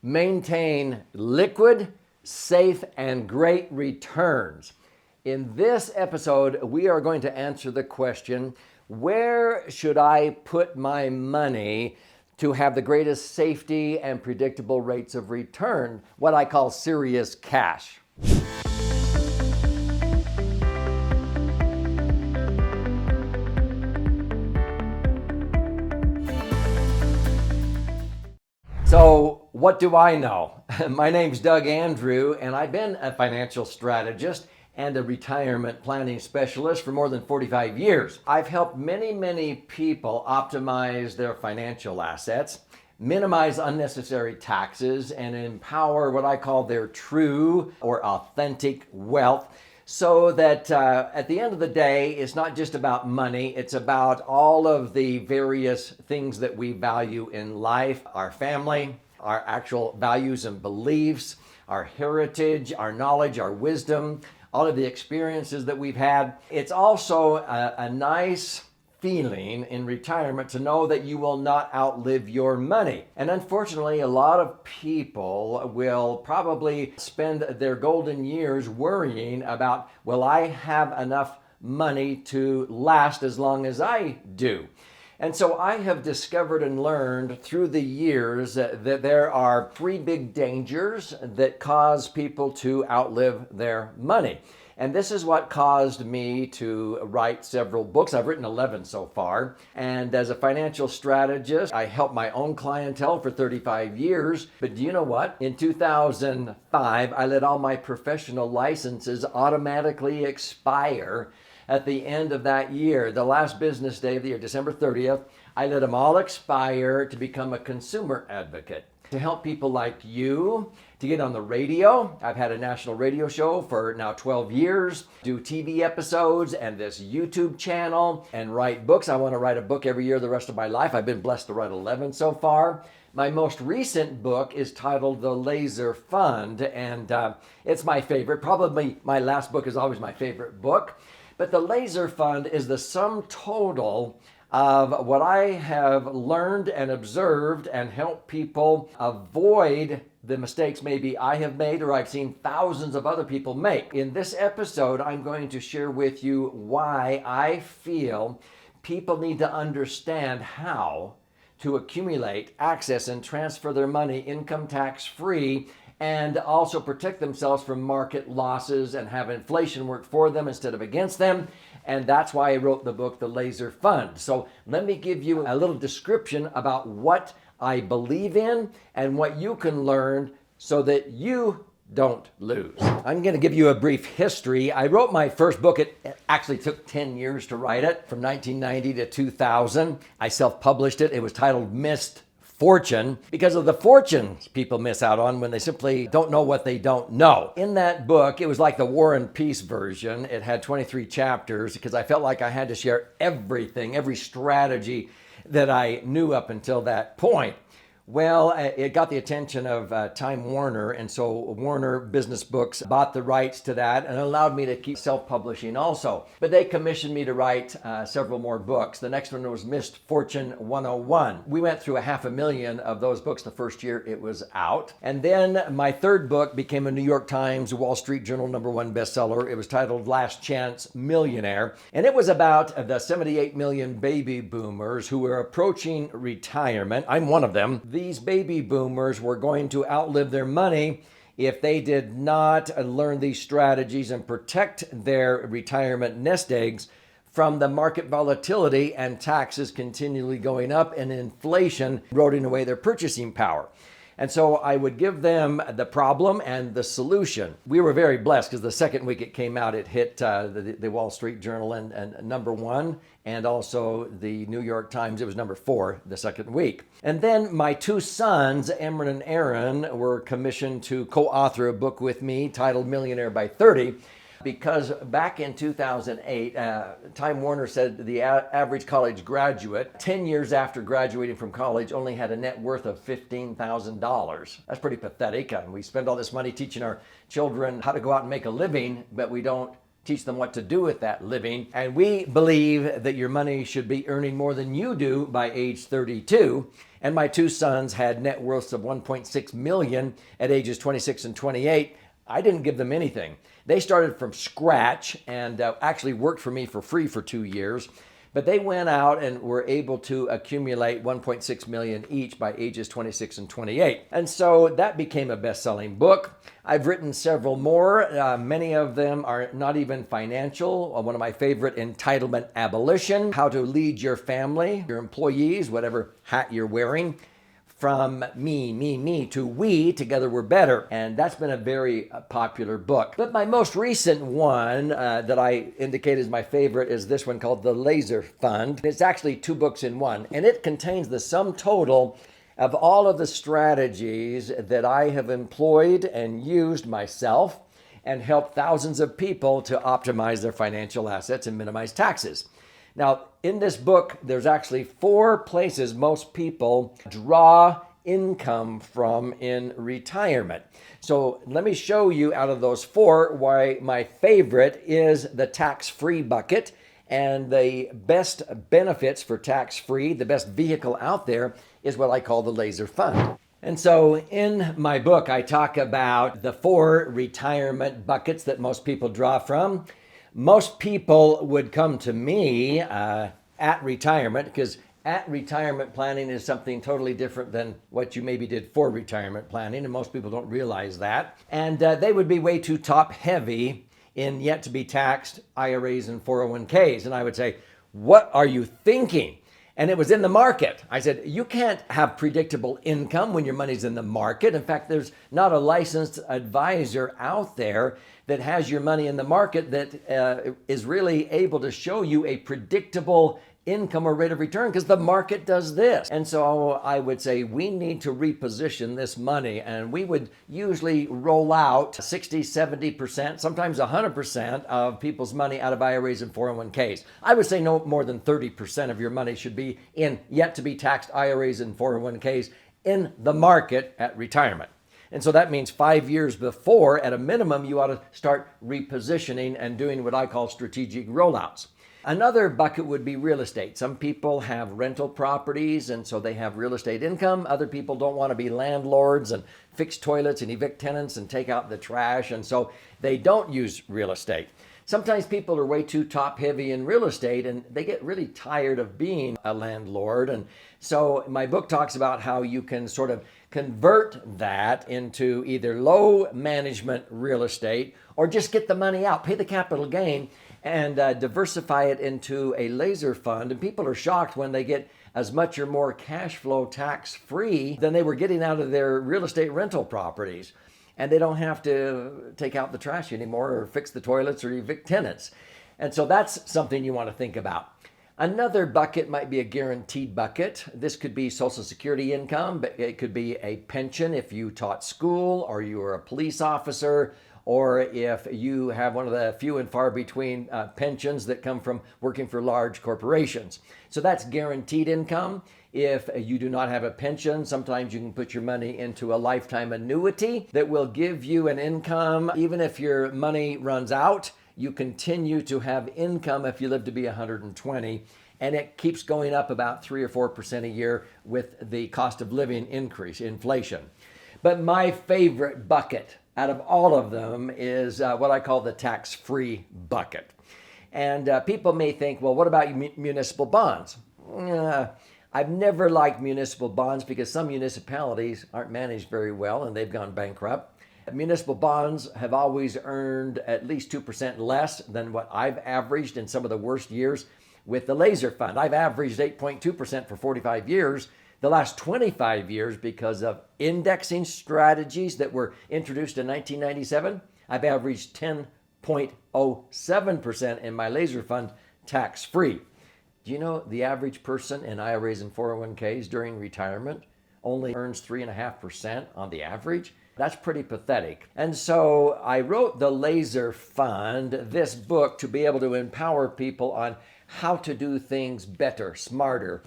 Maintain liquid, safe, and great returns. In this episode, we are going to answer the question, where should I put my money to have the greatest safety and predictable rates of return, what I call serious cash? So, what do I know? My name's Doug Andrew, and I've been a financial strategist and a retirement planning specialist for more than 45 years. I've helped many people optimize their financial assets, minimize unnecessary taxes, and empower what I call their true or authentic wealth, so that at the end of the day, it's not just about money, it's about all of the various things that we value in life, our family, our actual values and beliefs, our heritage, our knowledge, our wisdom, all of the experiences that we've had. It's also a nice feeling in retirement to know that you will not outlive your money. And unfortunately, a lot of people will probably spend their golden years worrying about, will I have enough money to last as long as I do? And so I have discovered and learned through the years that there are three big dangers that cause people to outlive their money. And this is what caused me to write several books. I've written 11 so far. And as a financial strategist, I helped my own clientele for 35 years. But do you know what? In 2005, I let all my professional licenses automatically expire at the end of that year. The last business day of the year, December 30th, I let them all expire to become a consumer advocate, to help people like you to get on the radio. I've had a national radio show for now 12 years, do TV episodes and this YouTube channel, and write books. I want to write a book every year the rest of my life. I've been blessed to write 11 so far. My most recent book is titled The Laser Fund, and it's my favorite. Probably my last book is always my favorite book. But the Laser Fund is the sum total of what I have learned and observed and helped people avoid the mistakes maybe I have made or I've seen thousands of other people make. In this episode, I'm going to share with you why I feel people need to understand how to accumulate, access, and transfer their money income tax free, and also protect themselves from market losses and have inflation work for them instead of against them. And that's why I wrote the book, The Laser Fund. So let me give you a little description about what I believe in and what you can learn so that you don't lose. I'm going to give you a brief history. I wrote my first book. It actually took 10 years to write it, from 1990 to 2000. I self-published it. It was titled Missed Fortune, because of the fortunes people miss out on when they simply don't know what they don't know. In that book, it was like the War and Peace version. It had 23 chapters because I felt like I had to share everything, every strategy that I knew up until that point. Well, it got the attention of Time Warner, and so Warner Business Books bought the rights to that and allowed me to keep self-publishing also. But they commissioned me to write several more books. The next one was Missed Fortune 101. We went through 500,000 of those books the first year it was out. And then my third book became a New York Times, Wall Street Journal #1 bestseller. It was titled Last Chance Millionaire. And it was about the 78 million baby boomers who were approaching retirement. I'm one of them. These baby boomers were going to outlive their money if they did not learn these strategies and protect their retirement nest eggs from the market volatility and taxes continually going up and inflation eroding away their purchasing power. And so I would give them the problem and the solution. We were very blessed because the second week it came out, it hit the Wall Street Journal and #1, and also the New York Times. It was #4 the second week. And then my two sons, Emron and Aaron, were commissioned to co-author a book with me titled Millionaire by 30. Because back in 2008, Time Warner said the average college graduate, 10 years after graduating from college, only had a net worth of $15,000. That's pretty pathetic. We spend all this money teaching our children how to go out and make a living, but we don't teach them what to do with that living. And we believe that your money should be earning more than you do by age 32. And my two sons had net worths of 1.6 million at ages 26 and 28. I didn't give them anything. They started from scratch and actually worked for me for free for 2 years. But they went out and were able to accumulate 1.6 million each by ages 26 and 28. And so that became a best-selling book. I've written several more. Many of them are not even financial. One of my favorite, Entitlement Abolition, How to Lead Your Family, Your Employees, whatever hat you're wearing. From me to we, together we're better. And that's been a very popular book. But my most recent one that I indicate is my favorite is this one called The Laser Fund. It's actually 2 books in one, and it contains the sum total of all of the strategies that I have employed and used myself and helped thousands of people to optimize their financial assets and minimize taxes. Now, in this book, there's actually 4 places most people draw income from in retirement. So let me show you out of those 4 why my favorite is the tax-free bucket. And the best benefits for tax-free, the best vehicle out there, is what I call the Laser Fund. And so in my book, I talk about the 4 retirement buckets that most people draw from. Most people would come to me at retirement, because at retirement planning is something totally different than what you maybe did for retirement planning, and most people don't realize that. And they would be way too top heavy in yet to be taxed IRAs and 401ks. And I would say, what are you thinking? And it was in the market. I said, you can't have predictable income when your money's in the market. In fact, there's not a licensed advisor out there that has your money in the market that is really able to show you a predictable income or rate of return, because the market does this. And so I would say we need to reposition this money, and we would usually roll out 60, 70%, sometimes 100% of people's money out of IRAs and 401ks. I would say no more than 30% of your money should be in yet to be taxed IRAs and 401ks in the market at retirement. And so that means 5 years before, at a minimum, you ought to start repositioning and doing what I call strategic rollouts. Another bucket would be real estate. Some people have rental properties, and so they have real estate income. Other people don't want to be landlords and fix toilets and evict tenants and take out the trash, and so they don't use real estate. Sometimes people are way too top heavy in real estate, and they get really tired of being a landlord. And so my book talks about how you can sort of convert that into either low management real estate, or just get the money out, pay the capital gain, and diversify it into a laser fund. And people are shocked when they get as much or more cash flow tax-free than they were getting out of their real estate rental properties. And they don't have to take out the trash anymore, or fix the toilets, or evict tenants. And so that's something you want to think about. Another bucket might be a guaranteed bucket. This could be Social Security income, but it could be a pension if you taught school, or you were a police officer, or if you have one of the few and far between pensions that come from working for large corporations. So that's guaranteed income. If you do not have a pension, sometimes you can put your money into a lifetime annuity that will give you an income. Even if your money runs out, you continue to have income if you live to be 120. And it keeps going up about 3 or 4% a year with the cost of living increase, inflation. But my favorite bucket out of all of them is what I call the tax-free bucket. And people may think, well, what about municipal bonds? I've never liked municipal bonds because some municipalities aren't managed very well and they've gone bankrupt. Municipal bonds have always earned at least 2% less than what I've averaged in some of the worst years with the Laser Fund. I've averaged 8.2% for 45 years. The last 25 years, because of indexing strategies that were introduced in 1997, I've averaged 10.07% in my Laser Fund tax-free. Do you know the average person in IRAs and 401ks during retirement only earns 3.5% on the average? That's pretty pathetic. And so I wrote the Laser Fund, this book, to be able to empower people on how to do things better, smarter,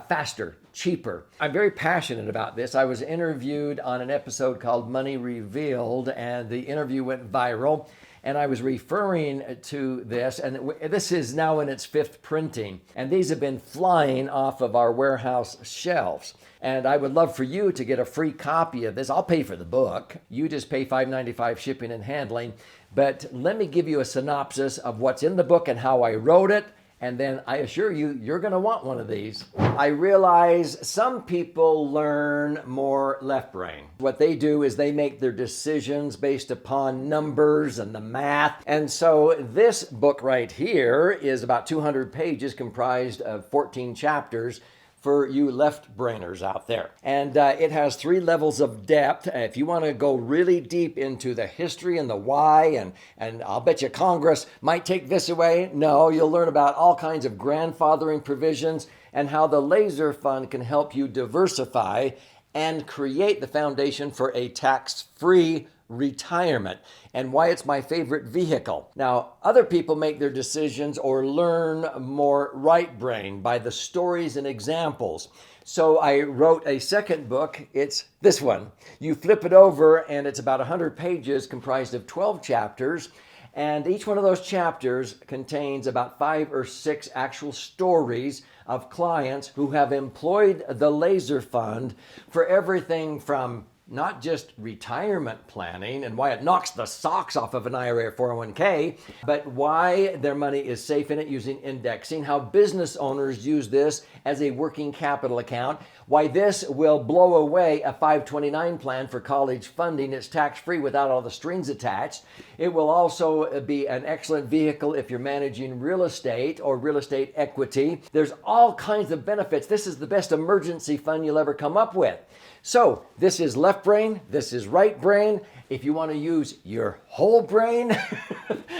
faster, cheaper. I'm very passionate about this. I was interviewed on an episode called Money Revealed, and the interview went viral. And I was referring to this, and this is now in its fifth printing. And these have been flying off of our warehouse shelves. And I would love for you to get a free copy of this. I'll pay for the book. You just pay $5.95 shipping and handling. But let me give you a synopsis of what's in the book and how I wrote it. And then I assure you, you're going to want one of these. I realize some people learn more left brain. What they do is they make their decisions based upon numbers and the math. And so this book right here is about 200 pages comprised of 14 chapters for you left brainers out there. And it has 3 levels of depth. If you want to go really deep into the history and the why, and I'll bet you Congress might take this away. No, you'll learn about all kinds of grandfathering provisions and how the Laser Fund can help you diversify and create the foundation for a tax-free retirement, and why it's my favorite vehicle. Now, other people make their decisions or learn more right brain by the stories and examples. So I wrote a second book. It's this one. You flip it over and it's about 100 pages comprised of 12 chapters. And each one of those chapters contains about 5 or 6 actual stories of clients who have employed the Laser Fund for everything from not just retirement planning and why it knocks the socks off of an IRA or 401k, but why their money is safe in it using indexing, how business owners use this as a working capital account, why this will blow away a 529 plan for college funding. It's tax-free without all the strings attached. It will also be an excellent vehicle if you're managing real estate or real estate equity. There's all kinds of benefits. This is the best emergency fund you'll ever come up with. So this is left brain, this is right brain. If you want to use your whole brain,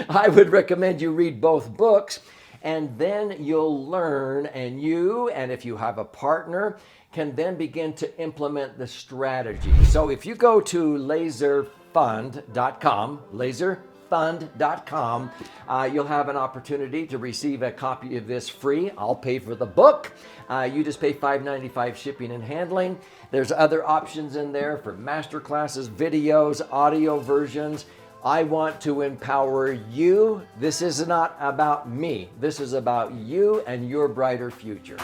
I would recommend you read both books, and then you'll learn, and if you have a partner, can then begin to implement the strategy. So if you go to laserfund.com, laserfund.com, you'll have an opportunity to receive a copy of this free. I'll pay for the book. You just pay $5.95 shipping and handling. There's other options in there for master classes, videos, audio versions. I want to empower you. This is not about me. This is about you and your brighter future.